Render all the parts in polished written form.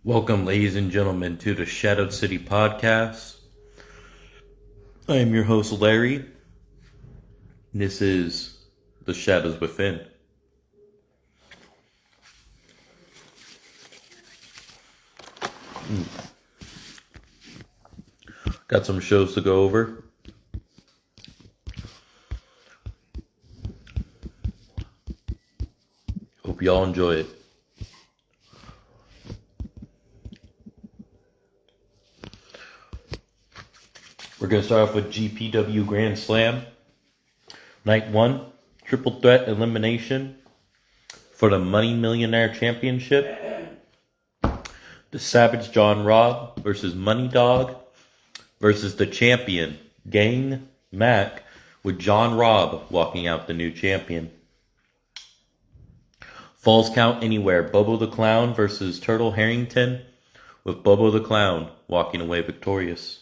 Welcome, ladies and gentlemen, to the Shadowed City Podcast. I am your host, Larry. This is The Shadows Within. Got some shows to go over. Hope y'all enjoy it. We're going to start off with GPW Grand Slam. Night 1, triple threat elimination for the Money Millionaire Championship. The Savage John Robb versus Money Dog versus the champion, Gang Mac, with John Robb walking out the new champion. Falls Count Anywhere, Bobo the Clown versus Turtle Harrington, with Bobo the Clown walking away victorious.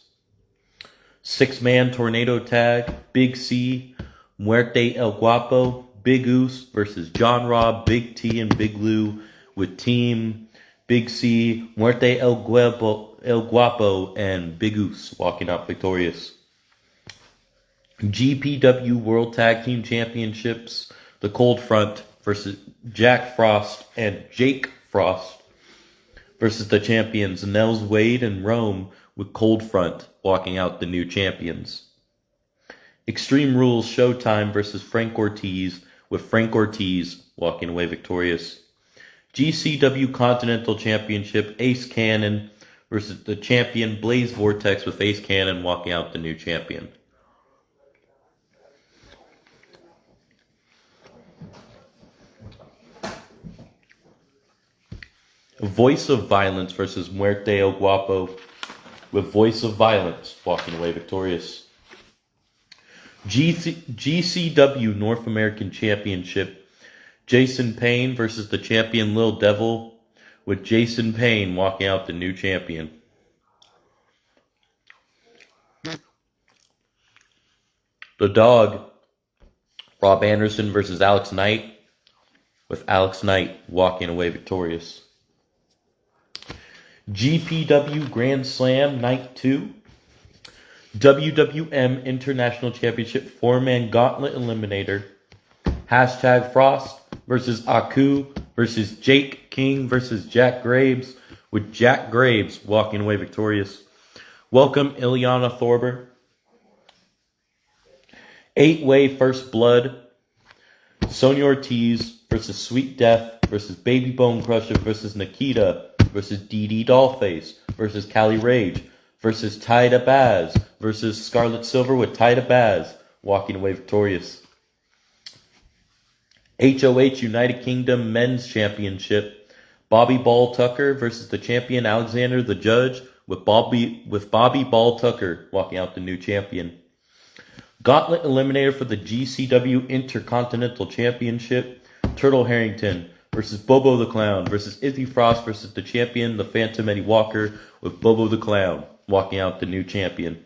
6-man tornado tag, Big C, Muerte El Guapo, Big Oos versus John Robb, Big T, and Big Lou, with Team Big C, Muerte El Guapo, and Big Oos walking out victorious. GPW World Tag Team Championships, the Cold Front versus Jack Frost and Jake Frost versus the champions Nels Wade and Rome, with Cold Front walking out the new champions. Extreme Rules Showtime versus Frank Ortiz, with Frank Ortiz walking away victorious. GCW Continental Championship, Ace Cannon versus the champion Blaze Vortex, with Ace Cannon walking out the new champion. Voice of Violence versus Muerte El Guapo, with Voice of Violence walking away victorious. GCW North American Championship, Jason Payne versus the champion Lil Devil, with Jason Payne walking out the new champion. The Dog, Rob Anderson versus Alex Knight, with Alex Knight walking away victorious. GPW Grand Slam Night 2, WWM International Championship 4-man Gauntlet Eliminator, Hashtag Frost versus Aku versus Jake King versus Jack Graves, with Jack Graves walking away victorious. Welcome Ileana Thorber. 8-way First Blood, Sonia Ortiz versus Sweet Death versus Baby Bone Crusher versus Nikita versus DD Dollface versus Cali Rage versus Tyda Baz versus Scarlet Silver, with Tyda Baz walking away victorious. HOH United Kingdom Men's Championship, Bobby Ball Tucker versus the champion Alexander the Judge, with Bobby Ball Tucker walking out the new champion. Gauntlet Eliminator for the GCW Intercontinental Championship, Turtle Harrington versus Bobo the Clown versus Izzy Frost versus the champion, the Phantom Eddie Walker, with Bobo the Clown walking out the new champion.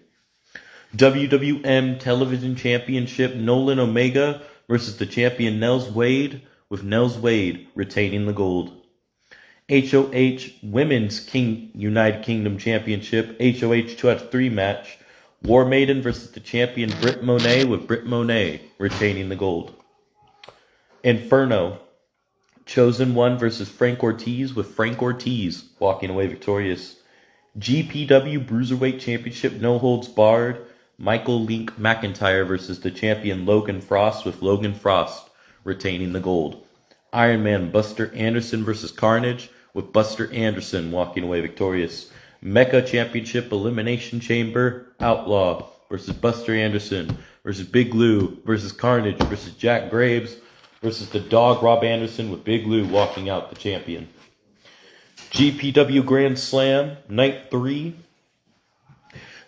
WWM Television Championship, Nolan Omega versus the champion Nels Wade, with Nels Wade retaining the gold. HOH Women's United Kingdom Championship, HOH 2-out-of-3 match, War Maiden versus the champion Britt Monet, with Britt Monet retaining the gold. Inferno, Chosen One versus Frank Ortiz, with Frank Ortiz walking away victorious. GPW Bruiserweight Championship, No Holds Barred, Michael Link McIntyre versus the champion Logan Frost, with Logan Frost retaining the gold. Iron Man Buster Anderson versus Carnage, with Buster Anderson walking away victorious. Mecha Championship Elimination Chamber, Outlaw versus Buster Anderson versus Big Lou versus Carnage versus Jack Graves versus the Dog Rob Anderson, with Big Lou walking out the champion. GPW Grand Slam Night 3,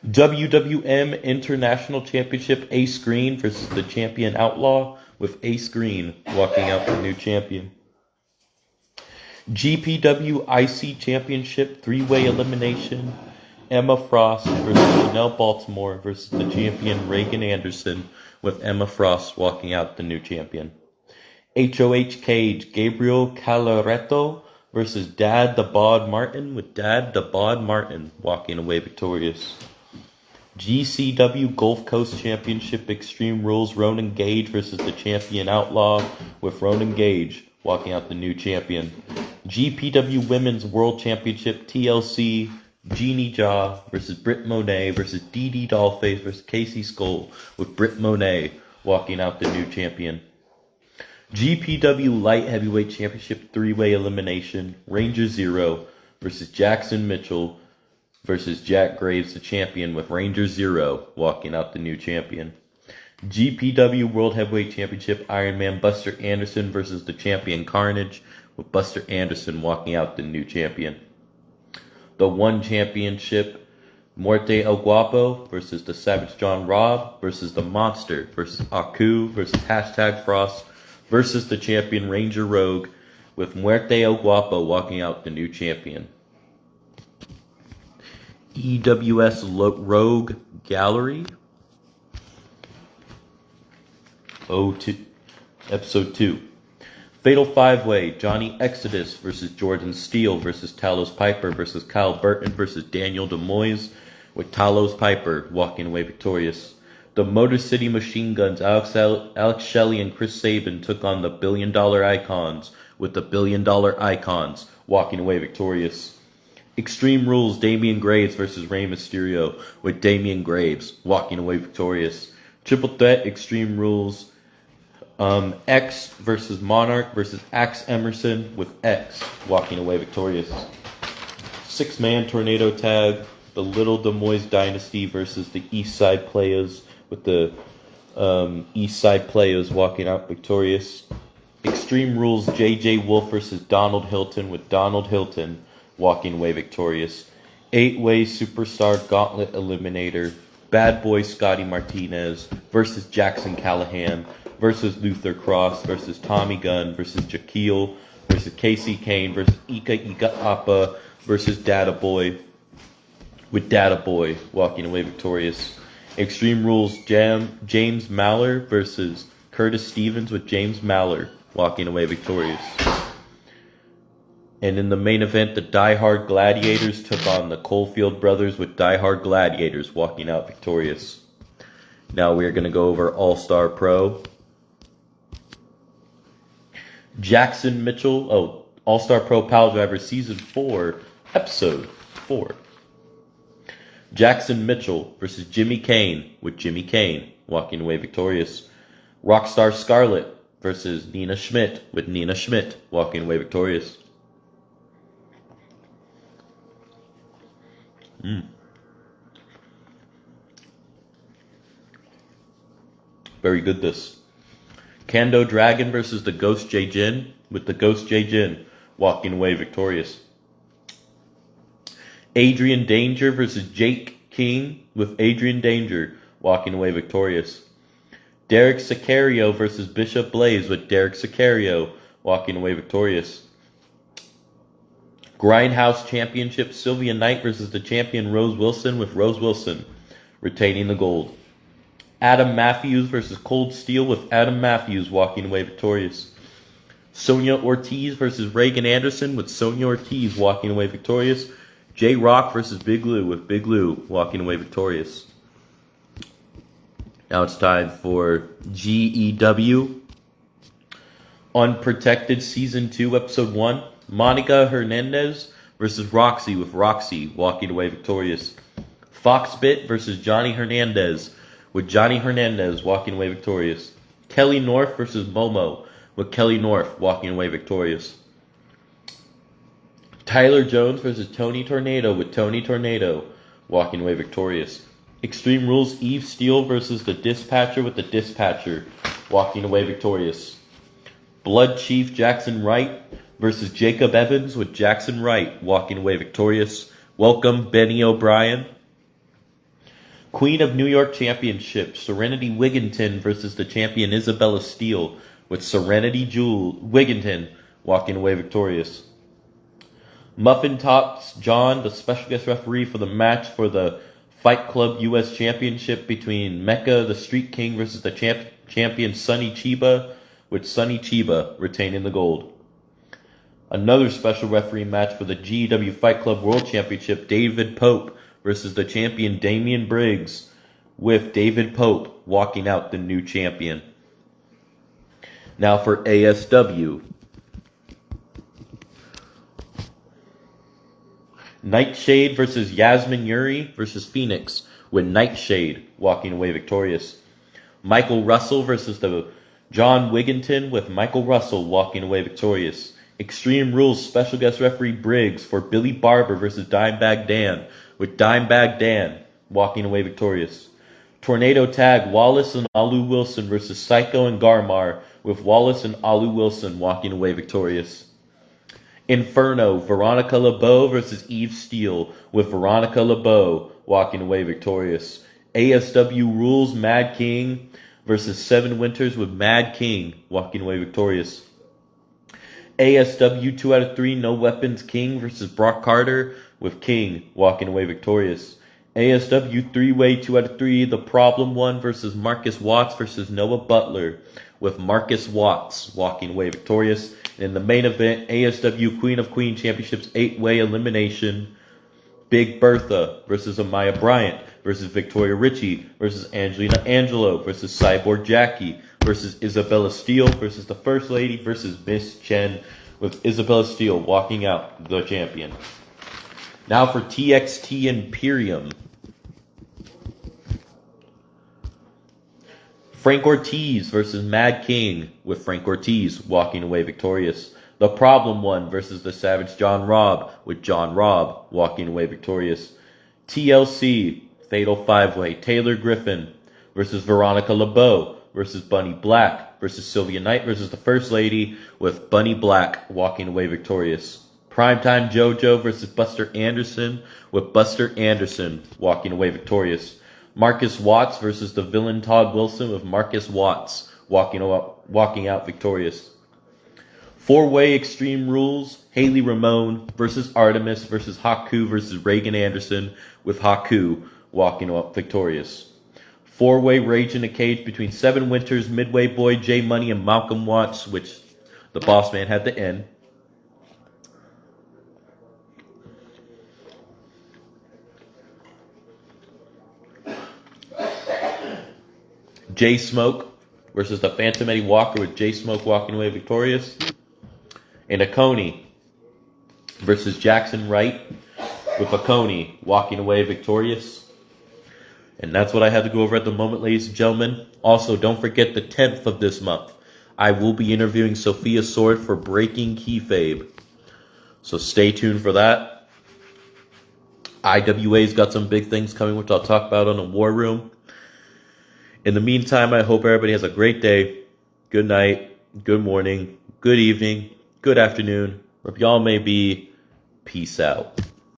WWM International Championship, Ace Green versus the champion Outlaw, with Ace Green walking out the new champion. GPW IC Championship 3-way elimination, Emma Frost versus Chanel Baltimore versus the champion Reagan Anderson, with Emma Frost walking out the new champion. HOH Cage, Gabriel Caloretto versus Dad the Bod Martin, with Dad the Bod Martin walking away victorious. GCW Gulf Coast Championship Extreme Rules, Ronan Gage versus the Champion Outlaw, with Ronan Gage walking out the new champion. GPW Women's World Championship TLC, Jeannie Jaw versus Britt Monet versus Dee Dollface versus Casey Skull, with Britt Monet walking out the new champion. GPW Light Heavyweight Championship 3-way elimination, Ranger Zero versus Jackson Mitchell versus Jack Graves, the champion, with Ranger Zero walking out the new champion. GPW World Heavyweight Championship Ironman Buster Anderson versus the champion Carnage, with Buster Anderson walking out the new champion. The One Championship Muerte El Guapo versus the Savage John Robb versus the Monster versus Aku versus Hashtag Frost versus the champion Ranger Rogue, with Muerte El Guapo walking out the new champion. EWS Rogue Gallery 02, Episode 2. Fatal 5-Way, Johnny Exodus versus Jordan Steele versus Talos Piper versus Kyle Burton versus Daniel DeMoise, with Talos Piper walking away victorious. The Motor City Machine Guns, Alex Shelley and Chris Sabin took on the $1 Billion Icons, with the $1 Billion Icons walking away victorious. Extreme Rules, Damian Graves versus Rey Mysterio, with Damian Graves walking away victorious. Triple Threat Extreme Rules, X versus Monarch versus Axe Emerson, with X walking away victorious. 6-man tornado tag, the Little Demoise Dynasty versus the East Side Players, with the East Side Players walking out victorious. Extreme Rules, JJ Wolf versus Donald Hilton, with Donald Hilton walking away victorious. 8-way Superstar Gauntlet Eliminator, Bad Boy Scotty Martinez versus Jackson Callahan versus Luther Cross versus Tommy Gunn versus Jaquil versus Casey Kane versus Ika Appa versus Data Boy, with Data Boy walking away victorious. Extreme Rules, James Maller versus Curtis Stevens, with James Maller walking away victorious. And in the main event, the Die Hard Gladiators took on the Coalfield Brothers, with Die Hard Gladiators walking out victorious. Now we're going to go over All-Star Pro. Jackson Mitchell, All-Star Pro Pile Driver Season 4, Episode 4. Jackson Mitchell versus Jimmy Kane, with Jimmy Kane walking away victorious. Rockstar Scarlett versus Nina Schmidt, with Nina Schmidt walking away victorious. Very good this. Kando Dragon versus the Ghost J Jin, with the Ghost J Jin walking away victorious. Adrian Danger versus Jake King, with Adrian Danger walking away victorious. Derek Sicario versus Bishop Blaze, with Derek Sicario walking away victorious. Grindhouse Championship, Sylvia Knight versus the champion Rose Wilson, with Rose Wilson retaining the gold. Adam Matthews versus Cold Steel, with Adam Matthews walking away victorious. Sonia Ortiz versus Reagan Anderson, with Sonia Ortiz walking away victorious. J Rock versus Big Lou, with Big Lou walking away victorious. Now it's time for GEW Unprotected Season 2, Episode 1. Monica Hernandez versus Roxy, with Roxy walking away victorious. Foxbit versus Johnny Hernandez, with Johnny Hernandez walking away victorious. Kelly North versus Momo, with Kelly North walking away victorious. Tyler Jones versus Tony Tornado, with Tony Tornado walking away victorious. Extreme Rules, Eve Steele versus the Dispatcher, with the Dispatcher walking away victorious. Blood Chief Jackson Wright versus Jacob Evans, with Jackson Wright walking away victorious. Welcome, Benny O'Brien. Queen of New York Championship, Serenity Wigginton versus the champion Isabella Steele, with Serenity Wigginton walking away victorious. Muffin Tops John, the special guest referee for the match for the Fight Club U.S. Championship between Mecca the Street King versus the champion Sonny Chiba, with Sonny Chiba retaining the gold. Another special referee match for the GEW Fight Club World Championship, David Pope versus the champion Damian Briggs, with David Pope walking out the new champion. Now for ASW. Nightshade versus Yasmin Yuri versus Phoenix, with Nightshade walking away victorious. Michael Russell versus the John Wigginton, with Michael Russell walking away victorious. Extreme Rules special guest referee Briggs for Billy Barber versus Dimebag Dan, with Dimebag Dan walking away victorious. Tornado Tag Wallace and Alu Wilson versus Psycho and Garmar, with Wallace and Alu Wilson walking away victorious. Inferno Veronica LeBeau versus Eve Steele, with Veronica LeBeau walking away victorious. ASW Rules Mad King versus Seven Winters, with Mad King walking away victorious. ASW 2 out of 3 No Weapons King versus Brock Carter, with King walking away victorious. ASW 3-way 2 out of 3 The Problem One versus Marcus Watts versus Noah Butler, with Marcus Watts walking away victorious. And in the main event, ASW Queen of Queen Championships 8-way elimination, Big Bertha versus Amaya Bryant versus Victoria Ritchie versus Angelina Angelo versus Cyborg Jackie versus Isabella Steele versus the First Lady versus Miss Chen, with Isabella Steele walking out the champion. Now for TXT Imperium. Frank Ortiz versus Mad King, with Frank Ortiz walking away victorious. The Problem One versus the Savage John Robb, with John Robb walking away victorious. TLC Fatal 5-way Taylor Griffin versus Veronica LeBeau versus Bunny Black versus Sylvia Knight versus the First Lady, with Bunny Black walking away victorious. Primetime JoJo versus Buster Anderson, with Buster Anderson walking away victorious. Marcus Watts versus the villain Todd Wilson, with Marcus Watts walking out victorious. 4-way Extreme Rules, Haley Ramone versus Artemis versus Haku versus Reagan Anderson, with Haku walking out victorious. 4-way Rage in a Cage between Seven Winters, Midway Boy, J Money, and Malcolm Watts, which the Boss Man had to end. J Smoke versus the Phantom Eddie Walker, with J Smoke walking away victorious. And Akoni versus Jackson Wright, with Akoni walking away victorious. And that's what I had to go over at the moment, ladies and gentlemen. Also, don't forget the 10th of this month, I will be interviewing Sophia Sword for Breaking Kayfabe. So stay tuned for that. IWA's got some big things coming, which I'll talk about on the War Room. In the meantime, I hope everybody has a great day, good night, good morning, good evening, good afternoon, wherever y'all may be. Peace out.